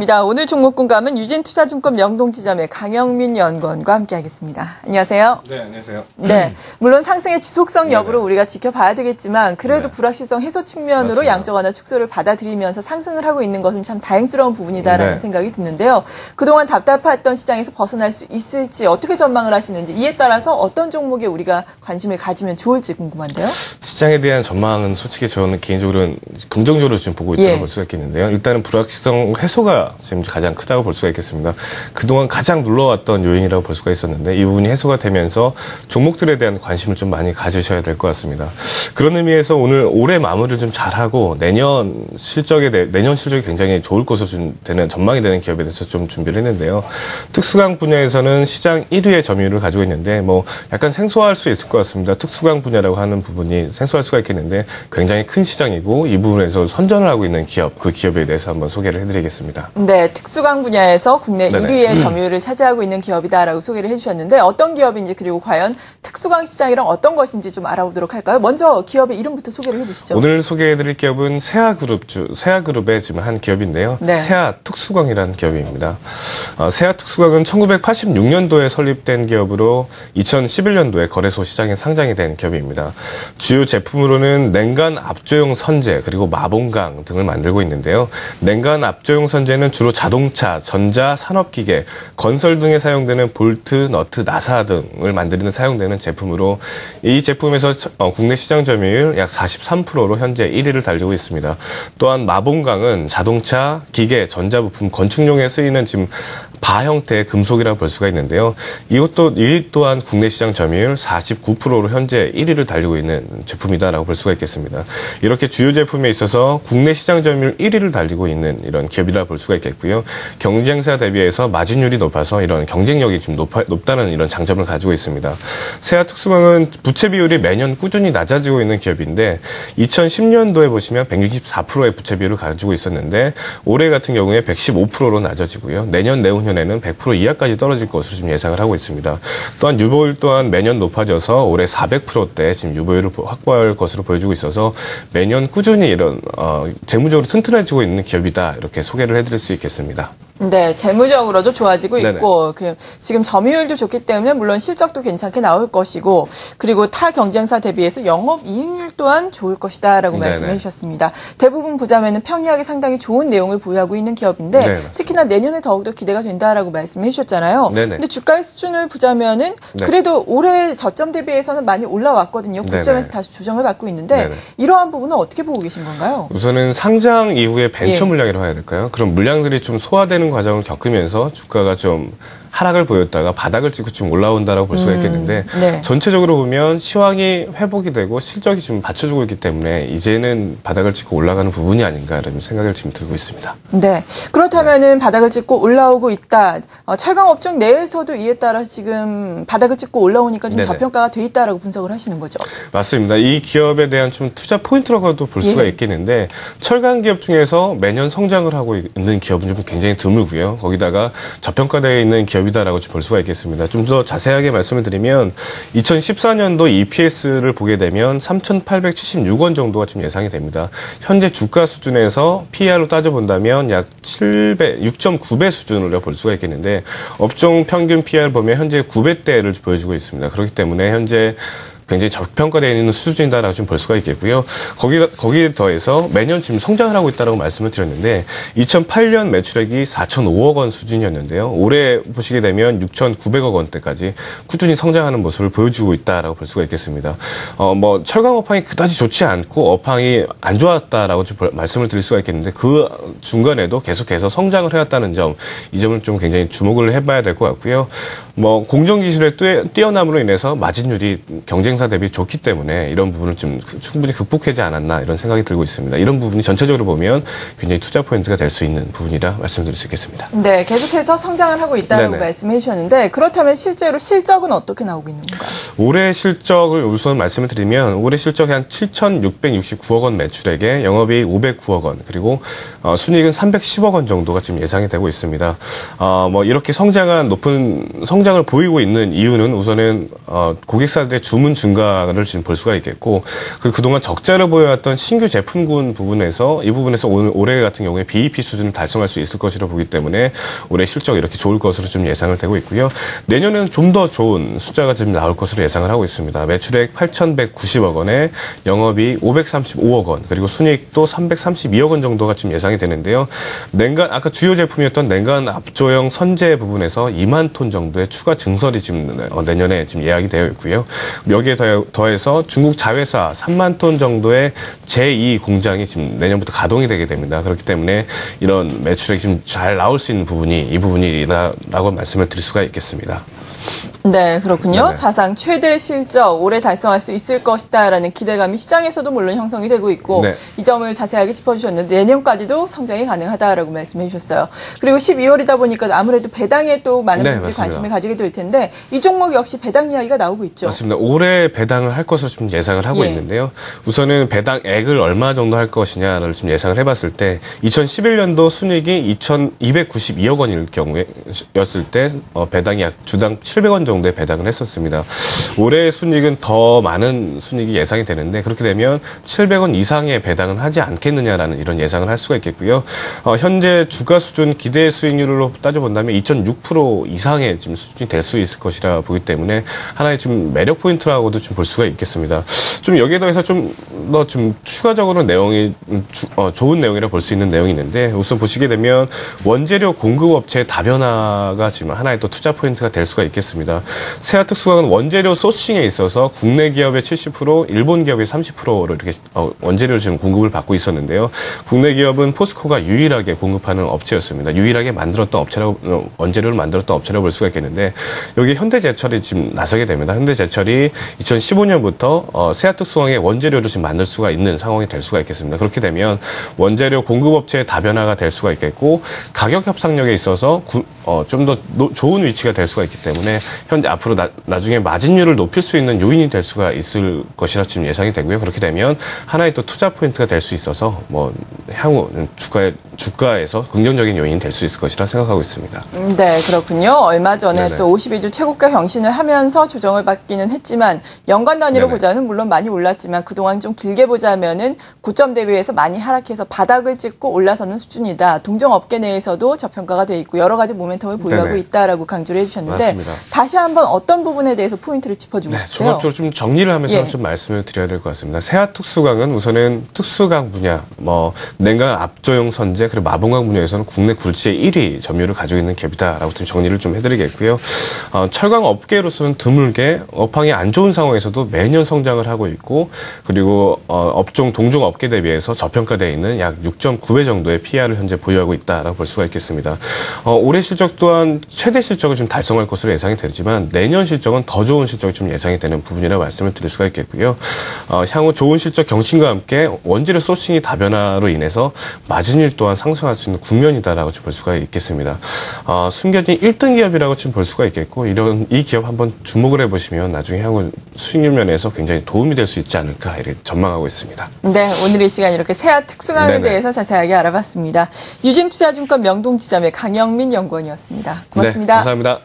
시간입니다. 오늘 종목공감은 유진투자증권 명동지점의 강영민 연구원과 함께하겠습니다. 안녕하세요. 네, 안녕하세요. 네, 물론 상승의 지속성 여부를 우리가 지켜봐야 되겠지만 그래도 네. 불확실성 해소 측면으로 맞습니다. 양적 완화 축소를 받아들이면서 상승을 하고 있는 것은 참 다행스러운 부분이다라는 네. 생각이 드는데요. 그동안 답답했던 시장에서 벗어날 수 있을지 어떻게 전망을 하시는지 이에 따라서 어떤 종목에 우리가 관심을 가지면 좋을지 궁금한데요. 시장에 대한 전망은 솔직히 저는 개인적으로는 긍정적으로 지금 보고 있다고 예. 볼 수가 있겠는데요. 일단은 불확실성 해소가 지금 가장 크다고 볼 수가 있겠습니다. 그동안 가장 눌러왔던 요인이라고 볼 수가 있었는데 이 부분이 해소가 되면서 종목들에 대한 관심을 좀 많이 가지셔야 될 것 같습니다. 그런 의미에서 오늘 올해 마무리를 좀 잘하고 내년 실적이 굉장히 좋을 것으로 전망이 되는 기업에 대해서 좀 준비를 했는데요. 특수강 분야에서는 시장 1위의 점유율을 가지고 있는데 뭐 약간 생소할 수 있을 것 같습니다. 특수강 분야라고 하는 부분이 생소할 수가 있겠는데 굉장히 큰 시장이고 이 부분에서 선전을 하고 있는 기업, 그 기업에 대해서 한번 소개를 해드리겠습니다. 네, 특수강 분야에서 국내 네네. 1위의 점유율을 차지하고 있는 기업이다라고 소개를 해주셨는데 어떤 기업인지 그리고 과연 특수강 시장이랑 어떤 것인지 좀 알아보도록 할까요? 먼저 기업의 이름부터 소개를 해주시죠. 오늘 소개해드릴 기업은 세아그룹의 지금 한 기업인데요. 네. 세아특수광이라는 기업입니다. 세아특수광은 1986년도에 설립된 기업으로 2011년도에 거래소 시장에 상장이 된 기업입니다. 주요 제품으로는 냉간 압조용 선제 그리고 마봉강 등을 만들고 있는데요. 냉간 압조용 선제는 주로 자동차, 전자, 산업기계, 건설 등에 사용되는 볼트, 너트, 나사 등을 만드는 데 사용되는 제품으로 이 제품에서 국내 시장 점유율 약 43%로 현재 1위를 달리고 있습니다. 또한 마봉강은 자동차, 기계, 전자부품, 건축용에 쓰이는 지금 바 형태의 금속이라고 볼 수가 있는데요. 이 또한 국내 시장 점유율 49%로 현재 1위를 달리고 있는 제품이다라고 볼 수가 있겠습니다. 이렇게 주요 제품에 있어서 국내 시장 점유율 1위를 달리고 있는 이런 기업이라 볼 수가 있겠고요. 경쟁사 대비해서 마진율이 높아서 이런 경쟁력이 좀 높다는 이런 장점을 가지고 있습니다. 세아특수광은 부채 비율이 매년 꾸준히 낮아지고 있는 기업인데 2010년도에 보시면 164%의 부채 비율을 가지고 있었는데 올해 같은 경우에 115%로 낮아지고요. 내년에는 100% 이하까지 떨어질 것으로 지금 예상을 하고 있습니다. 또한 유보율 또한 매년 높아져서 올해 400%대 지금 유보율을 확보할 것으로 보여지고 있어서 매년 꾸준히 이런 재무적으로 튼튼해지고 있는 기업이다 이렇게 소개를 해드릴 수 있겠습니다. 네, 재무적으로도 좋아지고 있고, 네네. 지금 점유율도 좋기 때문에 물론 실적도 괜찮게 나올 것이고, 그리고 타 경쟁사 대비해서 영업이익률 또한 좋을 것이다라고 네네. 말씀해 주셨습니다. 대부분 보자면은 평이하게 상당히 좋은 내용을 부여하고 있는 기업인데, 네, 특히나 내년에 더욱더 기대가 된다라고 말씀해 주셨잖아요. 네네. 근데 주가의 수준을 보자면은 네. 그래도 올해 저점 대비해서는 많이 올라왔거든요. 고점에서 네네. 다시 조정을 받고 있는데, 네네. 이러한 부분은 어떻게 보고 계신 건가요? 우선은 상장 이후에 벤처 예. 물량이라고 해야 될까요? 그런 물량들이 좀 소화되는 과정을 겪으면서 주가가 좀 하락을 보였다가 바닥을 찍고 지금 올라온다라고 볼 수가 있겠는데 네. 전체적으로 보면 시황이 회복이 되고 실적이 지금 받쳐주고 있기 때문에 이제는 바닥을 찍고 올라가는 부분이 아닌가 이런 생각을 지금 들고 있습니다. 네. 그렇다면은 바닥을 찍고 올라오고 있다. 철강 업종 내에서도 이에 따라 지금 바닥을 찍고 올라오니까 좀 네네. 저평가가 돼 있다라고 분석을 하시는 거죠. 맞습니다. 이 기업에 대한 좀 투자 포인트라고도 볼 수가 예. 있겠는데 철강 기업 중에서 매년 성장을 하고 있는 기업은 좀 굉장히 드물고요. 거기다가 저평가되어 있는 기업이다라고 볼 수가 있겠습니다. 좀 더 자세하게 말씀을 드리면 2014년도 EPS를 보게 되면 3,876원 정도가 지금 예상이 됩니다. 현재 주가 수준에서 PER로 따져본다면 약 6.9배 수준으로 볼 수가 있겠는데 업종 평균 PER 보면 현재 9배대를 보여주고 있습니다. 그렇기 때문에 현재 굉장히 저평가되어 있는 수준이다라고 좀 볼 수가 있겠고요. 거기에 더해서 매년 지금 성장을 하고 있다라고 말씀을 드렸는데 2008년 매출액이 4,005억 원 수준이었는데요. 올해 보시게 되면 6,900억 원대까지 꾸준히 성장하는 모습을 보여주고 있다라고 볼 수가 있겠습니다. 철강 업황이 그다지 좋지 않고 업황이 안 좋았다라고 좀 말씀을 드릴 수가 있겠는데 그 중간에도 계속해서 성장을 해왔다는 점, 이 점을 좀 굉장히 주목을 해봐야 될 것 같고요. 공정 기술의 뛰어남으로 인해서 마진율이 경쟁사 대비 좋기 때문에 이런 부분을 좀 충분히 극복하지 않았나 이런 생각이 들고 있습니다. 이런 부분이 전체적으로 보면 굉장히 투자 포인트가 될 수 있는 부분이라 말씀드릴 수 있겠습니다. 네, 계속해서 성장을 하고 있다고 네네. 말씀해 주셨는데 그렇다면 실제로 실적은 어떻게 나오고 있는 건가요? 올해 실적을 우선 말씀을 드리면 올해 실적이 한 7,669억 원 매출액에 영업이익 509억 원 그리고 순이익은 310억 원 정도가 지금 예상이 되고 있습니다. 이렇게 높은 성장 성장을 보이고 있는 이유는 우선은 고객사들의 주문 증가를 지금 볼 수가 있겠고, 그동안 적자를 보여왔던 신규 제품군 부분에서 이 부분에서 올해 같은 경우에 BEP 수준을 달성할 수 있을 것이라 보기 때문에 올해 실적이 이렇게 좋을 것으로 좀 예상을 되고 있고요. 내년에는 좀 더 좋은 숫자가 좀 나올 것으로 예상을 하고 있습니다. 매출액 8,190억 원에 영업이익 535억 원, 그리고 순이익도 332억 원 정도가 지금 예상이 되는데요. 냉간, 아까 주요 제품이었던 냉간 압조형 선제 부분에서 2만 톤 정도의 추가 증설이 지금 내년에 지금 예약이 되어 있고요. 여기에 더해서 중국 자회사 3만 톤 정도의 제2 공장이 지금 내년부터 가동이 되게 됩니다. 그렇기 때문에 이런 매출액이 좀 잘 나올 수 있는 부분이 이 부분이라고 말씀을 드릴 수가 있겠습니다. 네, 그렇군요. 네네. 사상 최대 실적 올해 달성할 수 있을 것이다라는 기대감이 시장에서도 물론 형성이 되고 있고 네. 이 점을 자세하게 짚어주셨는데 내년까지도 성장이 가능하다라고 말씀해 주셨어요. 그리고 12월이다 보니까 아무래도 배당에 또 많은 네, 분들이 맞습니다. 관심을 가지게 될 텐데 이 종목 역시 배당 이야기가 나오고 있죠. 맞습니다. 올해 배당을 할 것으로 좀 예상을 하고 예. 있는데요. 우선은 배당액을 얼마 정도 할 것이냐를 좀 예상을 해봤을 때 2011년도 순이익이 2,292억 원일 경우였을 때 배당이 약 주당 700원 정도의 배당을 했었습니다. 올해 순이익은 더 많은 순이익이 예상이 되는데 그렇게 되면 700원 이상의 배당은 하지 않겠느냐라는 이런 예상을 할 수가 있겠고요. 현재 주가 수준 기대 수익률로 따져본다면 2.6% 이상의 지금 수준이 될 수 있을 것이라 보기 때문에 하나의 좀 매력 포인트라고도 좀 볼 수가 있겠습니다. 좀 여기에 더해서 좀 더 좀 추가적으로 내용이 좋은 내용이라 볼 수 있는 내용이 있는데 우선 보시게 되면 원재료 공급업체의 다변화가 지금 하나의 또 투자 포인트가 될 수가 있겠습니다. 세아특수광은 원재료 소싱에 있어서 국내 기업의 70%, 일본 기업의 30%로 이렇게 원재료를 지금 공급을 받고 있었는데요. 국내 기업은 포스코가 유일하게 공급하는 업체였습니다. 유일하게 만들었던 업체라고 원재료를 만들었던 업체라고 볼 수가 있겠는데 여기 현대제철이 지금 나서게 됩니다. 현대제철이 2015년부터 세아특수광의 원재료를 지금 만들 수가 있는 상황이 될 수가 있겠습니다. 그렇게 되면 원재료 공급업체의 다변화가 될 수가 있겠고 가격 협상력에 있어서 좀 더 좋은 위치가 될 수가 있기 때문에 현재 앞으로 나중에 마진율을 높일 수 있는 요인이 될 수가 있을 것이라 지금 예상이 되고요. 그렇게 되면 하나의 또 투자 포인트가 될 수 있어서 향후 주가에서 긍정적인 요인이 될 수 있을 것이라 생각하고 있습니다. 네, 그렇군요. 얼마 전에 네네. 또 52주 최고가 경신을 하면서 조정을 받기는 했지만 연간 단위로 네네. 보자면 물론 많이 올랐지만 그동안 좀 길게 보자면은 고점 대비해서 많이 하락해서 바닥을 찍고 올라서는 수준이다. 동종업계 내에서도 저평가가 돼 있고 여러 가지 모멘텀을 보유하고 네네. 있다라고 강조를 해주셨는데 맞습니다. 다시 한번 어떤 부분에 대해서 포인트를 짚어주고 네, 싶으세요? 종합적으로 좀 정리를 하면서 예. 좀 말씀을 드려야 될 것 같습니다. 세아특수광은 우선은 특수광 분야, 냉간 압조용 선제 그리고 마봉광 분야에서는 국내 굴지의 1위 점유율을 가지고 있는 기업이다라고 좀 정리를 좀 해드리겠고요. 철강 업계로서는 드물게 업황이 안 좋은 상황에서도 매년 성장을 하고 있고 그리고 동종 업계 대비해서 저평가되어 있는 약 6.9배 정도의 PR을 현재 보유하고 있다라고 볼 수가 있겠습니다. 올해 실적 또한 최대 실적을 좀 달성할 것으로 예상이 되지만 내년 실적은 더 좋은 실적이 좀 예상이 되는 부분이라 말씀을 드릴 수가 있겠고요. 향후 좋은 실적 경신과 함께 원재료 소싱이 다변화로 인해서 마진율 또한 상승할 수 있는 국면이다라고 좀 볼 수가 있겠습니다. 숨겨진 1등 기업이라고 좀 볼 수가 있겠고 이 기업 한번 주목을 해보시면 나중에 향후 수익률 면에서 굉장히 도움이 될 수 있지 않을까 이렇게 전망하고 있습니다. 네, 오늘 이 시간 이렇게 세아특수광에 네네. 대해서 자세하게 알아봤습니다. 유진투자증권 명동지점의 강영민 연구원이었습니다. 고맙습니다. 네, 감사합니다.